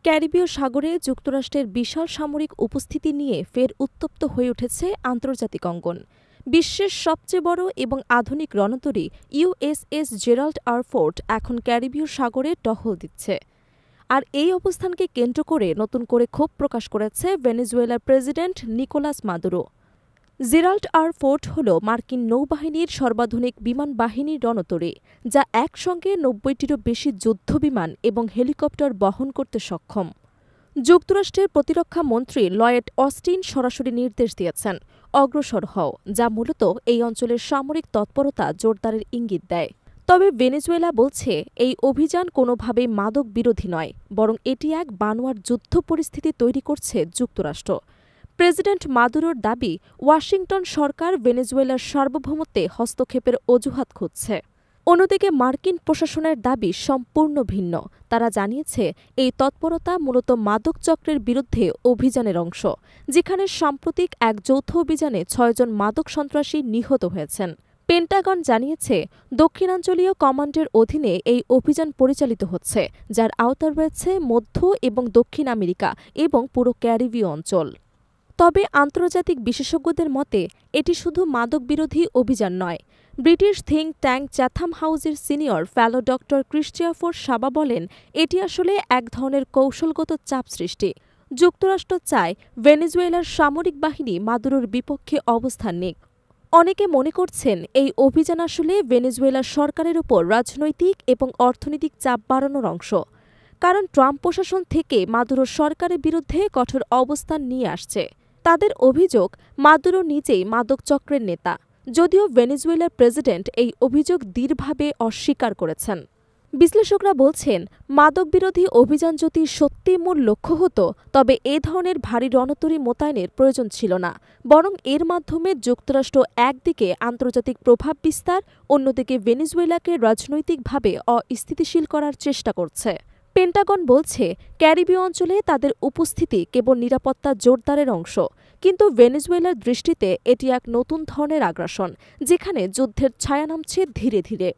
ক্যারিবীয় সাগরে যুক্তরাষ্ট্রের বিশাল সামরিক উপস্থিতি নিয়ে ফের উত্তপ্ত হয়ে উঠেছে আন্তর্জাতিক অঙ্গন। বিশ্বের সবচেয়ে বড় এবং আধুনিক রণতরী ইউএসএস জেরাল্ড আর ফোর্ড এখন ক্যারিবীয় সাগরে টহল দিচ্ছে। আর এই অবস্থানকে কেন্দ্র করে নতুন করে ক্ষোভ প্রকাশ করেছে ভেনেজুয়েলার president Nicolas Maduro. Gerald R Ford হল মার্কিন নৌবাহিনীর সর্বাধুনিক বিমান বাহিনীর রণতরী, যা একসঙ্গে ৯০টিরও বেশি যুদ্ধবিমান এবং হেলিকপ্টার বহন করতে সক্ষম। যুক্তরাষ্ট্রের প্রতিরক্ষা মন্ত্রী লয়েড অস্টিন সরাসরি নির্দেশ দিয়েছেন, অগ্রসর হও, যা মূলত এই অঞ্চলের সামরিক তৎপরতা জোরদারের ইঙ্গিত দেয়। তবে ভেনেজুয়েলা বলছে এই অভিযান কোনোভাবেই মাদক বিরোধী নয়, বরং এটি এক বানোয়ার যুদ্ধ পরিস্থিতি তৈরি করছে যুক্তরাষ্ট্র। প্রেসিডেন্ট মাদুরোর দাবি, ওয়াশিংটন সরকার ভেনেজুয়েলার সার্বভৌমত্বে হস্তক্ষেপের অজুহাত খুঁজছে। অন্যদিকে মার্কিন প্রশাসনের দাবি সম্পূর্ণ ভিন্ন। তারা জানিয়েছে এই তৎপরতা মূলত মাদক চক্রের বিরুদ্ধে অভিযানের অংশ, যেখানে সাম্প্রতিক এক যৌথ অভিযানে ৬ জন মাদক সন্ত্রাসী নিহত হয়েছেন। পেন্টাগন জানিয়েছে দক্ষিণাঞ্চলীয় কমান্ডের অধীনে এই অভিযান পরিচালিত হচ্ছে, যার আওতা রয়েছে মধ্য এবং দক্ষিণ আমেরিকা এবং পুরো ক্যারিবীয় অঞ্চল। তবে আন্তর্জাতিক বিশেষজ্ঞদের মতে এটি শুধু মাদক বিরোধী অভিযান নয়। ব্রিটিশ থিঙ্ক ট্যাঙ্ক চ্যাথাম হাউসের সিনিয়র ফেলো ডক্টর ক্রিস্টিয়াফোর সাবা বলেন, এটি আসলে এক ধরনের কৌশলগত চাপ সৃষ্টি। যুক্তরাষ্ট্র চায় ভেনেজুয়েলার সামরিক বাহিনী মাদুরোর বিপক্ষে অবস্থান নিক। অনেকে মনে করছেন এই অভিযান আসলে ভেনেজুয়েলার সরকারের উপর রাজনৈতিক এবং অর্থনৈতিক চাপ বাড়ানোর অংশ, কারণ ট্রাম্প প্রশাসন থেকে মাদুরোর সরকারের বিরুদ্ধে কঠোর অবস্থান নিয়ে আসছে। তাদের অভিযোগ, মাদুরো নিজেই মাদক চক্রের নেতা, যদিও ভেনেজুয়েলার প্রেসিডেন্ট এই অভিযোগ দৃঢ়ভাবে অস্বীকার করেছেন। বিশ্লেষকরা বলছেন, মাদক বিরোধী অভিযান যদি সত্যি মূল লক্ষ্য হতো, তবে এ ধরনের ভারী রণতরী মোতায়েনের প্রয়োজন ছিল না, বরং এর মাধ্যমে যুক্তরাষ্ট্র একদিকে আন্তর্জাতিক প্রভাব বিস্তার, অন্যদিকে ভেনেজুয়েলাকে রাজনৈতিকভাবে অস্থিতিশীল করার চেষ্টা করছে। পেন্টাগন বলছে, ক্যারিবীয় অঞ্চলে তাদের উপস্থিতি কেবল নিরাপত্তা জোরদারের অংশ, কিন্তু ভেনেজুয়েলার দৃষ্টিতে এটি এক নতুন ধরনের আগ্রাসন, যেখানে যুদ্ধের ছায়া নামছে ধীরে ধীরে।